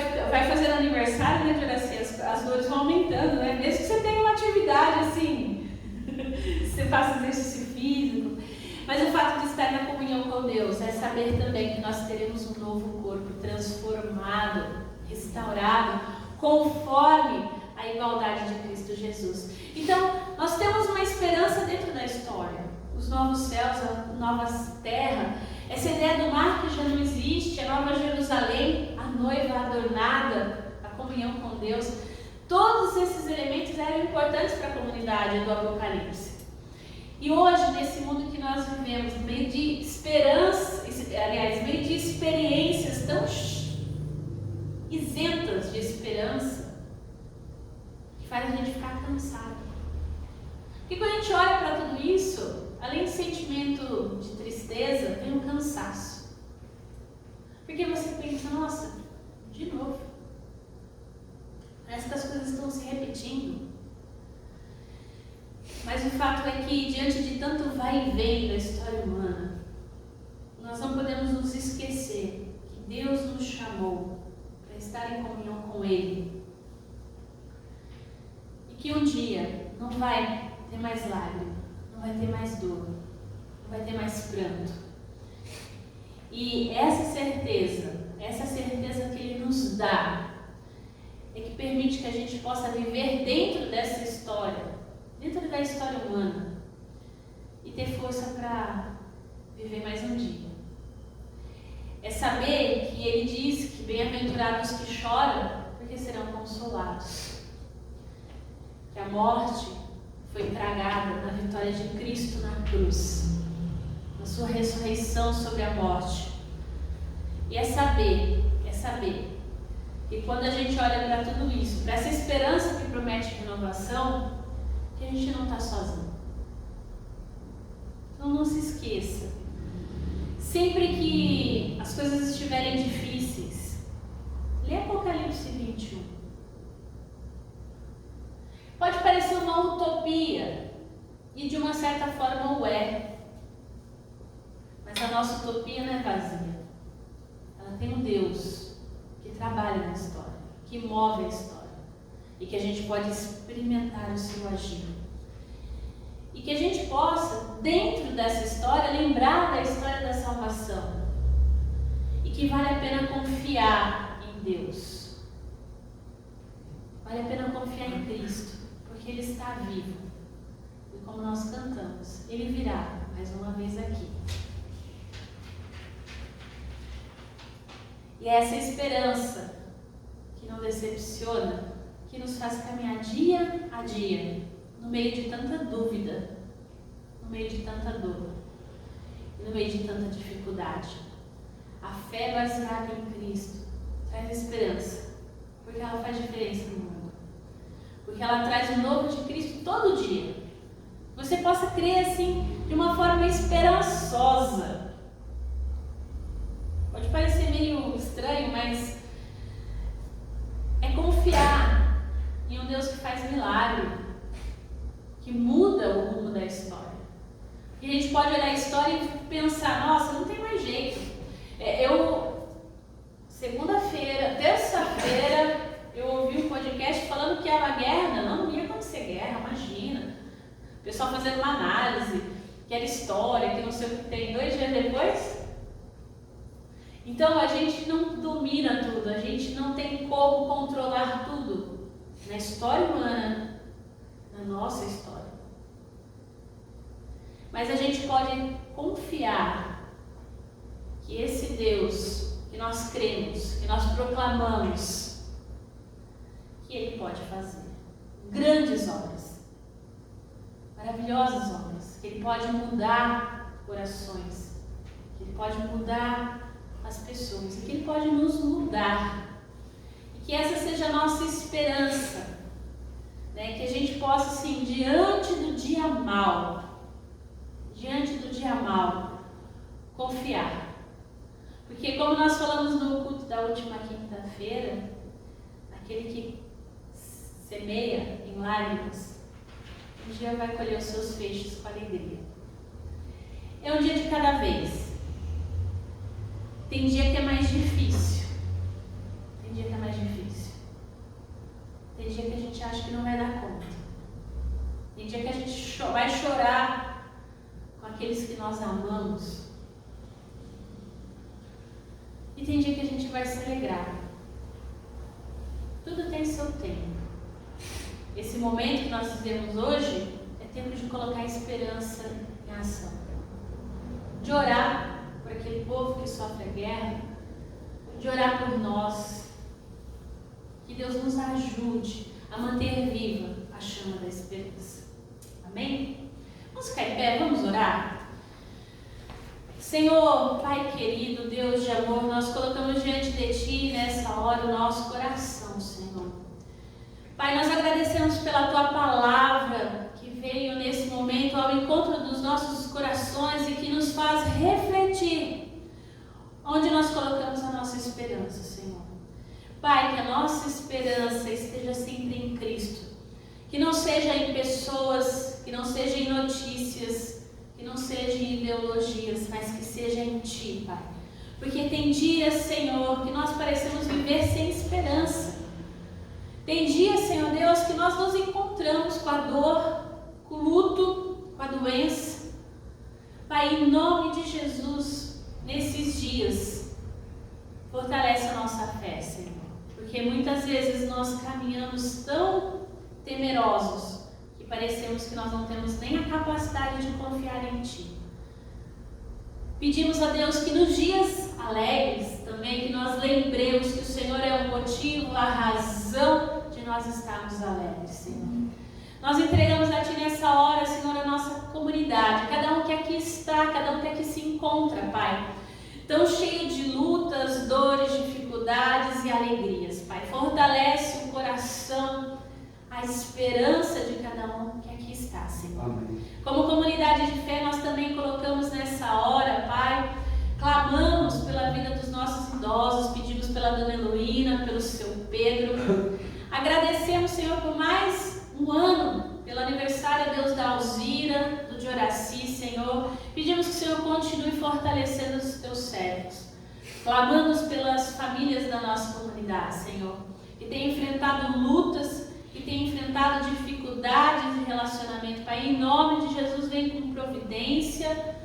fazendo aniversário, né, Juraci? As dores vão aumentando, né? Mesmo que você tenha uma atividade assim, você faça exercício físico. Mas o fato de estar na comunhão com Deus é saber também que nós teremos um novo corpo transformado, restaurado, conforme a igualdade de Cristo Jesus. Então, nós temos uma esperança dentro da história. Os novos céus, a nova terra, essa ideia do mar que já não existe, a nova Jerusalém, a noiva adornada, a comunhão com Deus. Todos esses elementos eram importantes importantes para a comunidade do Apocalipse. E hoje, nesse mundo que nós vivemos, no meio de esperança, aliás, no meio de experiências tão isentas de esperança, que faz a gente ficar cansado. Porque quando a gente olha para tudo isso, além do sentimento de tristeza, vem um cansaço. Porque você pensa, nossa, de novo. Parece que as coisas estão se repetindo. Mas o fato é que, diante de tanto vai e vem da história humana, nós não podemos nos esquecer que Deus nos chamou para estar em comunhão com Ele. E que um dia não vai ter mais lágrima, não vai ter mais dor, não vai ter mais pranto. E essa certeza que Ele nos dá, é que permite que a gente possa viver dentro dessa história, dentro da história humana, e ter força para viver mais um dia. É saber que Ele diz que bem-aventurados que choram, porque serão consolados. Que a morte foi tragada na vitória de Cristo na cruz, na sua ressurreição sobre a morte. E é saber que quando a gente olha para tudo isso, para essa esperança que promete renovação, que a gente não está sozinho. Então não se esqueça, sempre que as coisas estiverem difíceis, lê Apocalipse 21. Pode parecer uma utopia, e de uma certa forma o é, mas a nossa utopia não é vazia. Ela tem um Deus que trabalha na história, que move a história, e que a gente pode experimentar o seu agir. E que a gente possa, dentro dessa história, lembrar da história da salvação. E que vale a pena confiar em Deus. Vale a pena confiar em Cristo, porque Ele está vivo. E como nós cantamos, Ele virá mais uma vez aqui. E é essa esperança que não decepciona, que nos faz caminhar dia a dia, no meio de tanta dúvida, no meio de tanta dor, no meio de tanta dificuldade. A fé baseada em Cristo traz esperança, porque ela faz diferença no mundo. Porque ela traz o novo de Cristo todo dia. Você possa crer assim, de uma forma esperançosa. Pode parecer meio estranho, mas é confiar em um Deus que faz milagre, que muda o rumo da história. E a gente pode olhar a história e pensar, nossa, não tem mais jeito. Terça-feira, eu ouvi um podcast falando que a guerra, não ia acontecer guerra, imagina. O pessoal fazendo uma análise, que era história, que não sei o que tem. 2 dias depois... Então a gente não domina tudo, a gente não tem como controlar tudo na história humana, na nossa história. Mas a gente pode confiar que esse Deus que nós cremos, que nós proclamamos, que Ele pode fazer grandes obras, maravilhosas obras, que Ele pode mudar corações, que Ele pode mudar as pessoas, e que Ele pode nos mudar, e que essa seja a nossa esperança, né? Que a gente possa, assim, diante do dia mal, confiar, porque como nós falamos no culto da última quinta-feira, aquele que semeia em lágrimas, um dia vai colher os seus feixes com alegria. É um dia de cada vez. Tem dia que é mais difícil. Tem dia que a gente acha que não vai dar conta. Tem dia que a gente vai chorar com aqueles que nós amamos. E tem dia que a gente vai se alegrar. Tudo tem seu tempo. Esse momento que nós vivemos hoje é tempo de colocar esperança em ação. De orar por aquele povo que sofre a guerra, de orar por nós, que Deus nos ajude a manter viva a a chama da esperança. Amém? Vamos ficar em pé, vamos orar? Senhor, Pai querido, Deus de amor, nós colocamos diante de Ti nessa hora o nosso coração, Senhor. Pai, nós agradecemos pela Tua palavra que veio nesse momento ao encontro dos nossos corações e que nos faz refletir onde nós colocamos a nossa esperança, Senhor. Pai, que a nossa esperança esteja sempre em Cristo, que não seja em pessoas, que não seja em notícias, que não seja em ideologias, mas que seja em Ti, Pai. Porque tem dias, Senhor, que nós parecemos viver sem esperança. Tem dias, Senhor Deus, que nós nos encontramos com a dor, com o luto, com a doença. Pai, em nome de Jesus, nesses dias, fortalece a nossa fé, Senhor. Porque muitas vezes nós caminhamos tão temerosos que parecemos que nós não temos nem a capacidade de confiar em Ti. Pedimos a Deus que nos dias alegres também, que nós lembremos que o Senhor é o motivo, a razão de nós estarmos alegres, Senhor. Nós entregamos a Ti nessa hora, Senhor, a nossa comunidade, cada um que aqui está, cada um que aqui se encontra, Pai, tão cheio de lutas, dores, dificuldades e alegrias, Pai. Fortalece o coração, a esperança de cada um que aqui está, Senhor. Amém. Como comunidade de fé, nós também colocamos nessa hora, Pai, clamamos pela vida dos nossos idosos, pedimos pela Dona Heloína, pelo seu Pedro. Agradecemos, Senhor, por mais um ano, pelo aniversário, Deus, da Alzira, do Dioraci, Senhor. Pedimos que o Senhor continue fortalecendo os Teus servos. Clamamos pelas famílias da nossa comunidade, Senhor, que têm enfrentado lutas, que tem enfrentado dificuldades de relacionamento, Pai. Em nome de Jesus, vem com providência,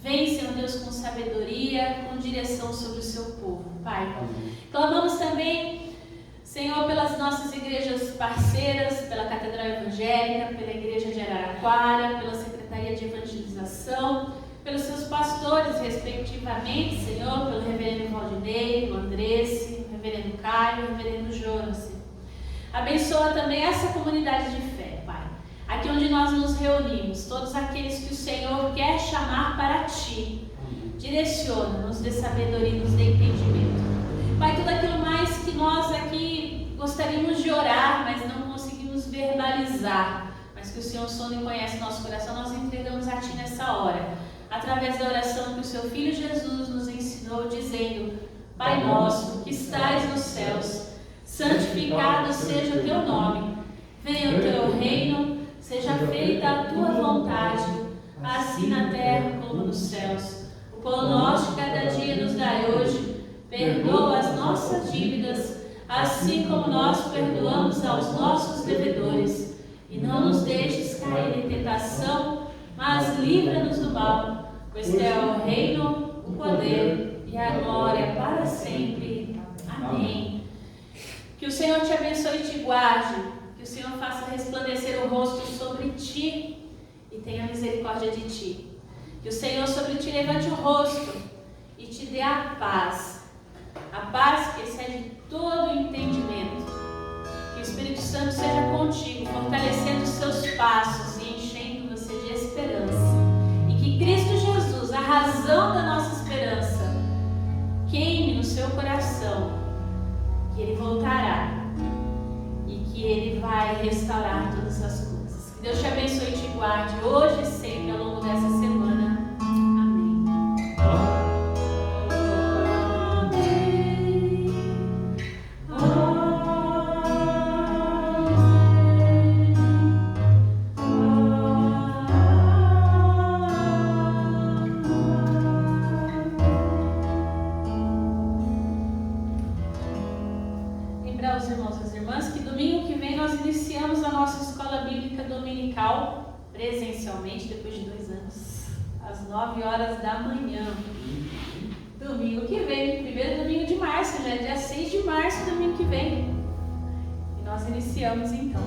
vem, Senhor Deus, com sabedoria, com direção sobre o seu povo, Pai. Amém. Clamamos também, Senhor, pelas nossas igrejas parceiras, pela Catedral Evangélica, pela Igreja de Araraquara, pela Secretaria de Evangelização, pelos seus pastores, respectivamente, Senhor, pelo Reverendo Valdinei, o Andresse, o Reverendo Caio, o Reverendo Jonas. Abençoa também essa comunidade de fé, Pai. Aqui onde nós nos reunimos, todos aqueles que o Senhor quer chamar para Ti. Direciona, nos dê sabedoria, nos dê entendimento. Pai, tudo aquilo mais que nós aqui gostaríamos de orar, mas não conseguimos verbalizar, mas que o Senhor sonda e conhece nosso coração, nós entregamos a Ti nessa hora. Através da oração que o Seu Filho Jesus nos ensinou, dizendo: Pai nosso, que estais nos céus, santificado seja o Teu nome, venha o Teu reino, seja feita a Tua vontade, assim na terra como nos céus. O pão nosso de cada dia nos dai hoje, perdoa as nossas dívidas, assim como nós perdoamos aos nossos devedores. E não nos deixes cair em tentação, mas livra-nos do mal, pois Teu é o reino, o poder e a glória para sempre. Amém. Que o Senhor te abençoe e te guarde, que o Senhor faça resplandecer o rosto sobre ti e tenha misericórdia de ti. Que o Senhor sobre ti levante o rosto e te dê a paz que excede todo o entendimento. Que o Espírito Santo seja contigo, fortalecendo os seus passos e enchendo você de esperança. E que Cristo Jesus, a razão da nossa esperança, queime no seu coração, que Ele voltará e que Ele vai restaurar todas as coisas. Que Deus te abençoe e te guarde hoje e sempre ao longo dessa semana. Amém. Lembrar os irmãos e as irmãs que domingo que vem nós iniciamos a nossa escola bíblica dominical presencialmente, depois de 2 anos, às 9 horas da manhã. Domingo que vem, primeiro domingo de março, já é dia 6 de março, domingo que vem. E nós iniciamos então.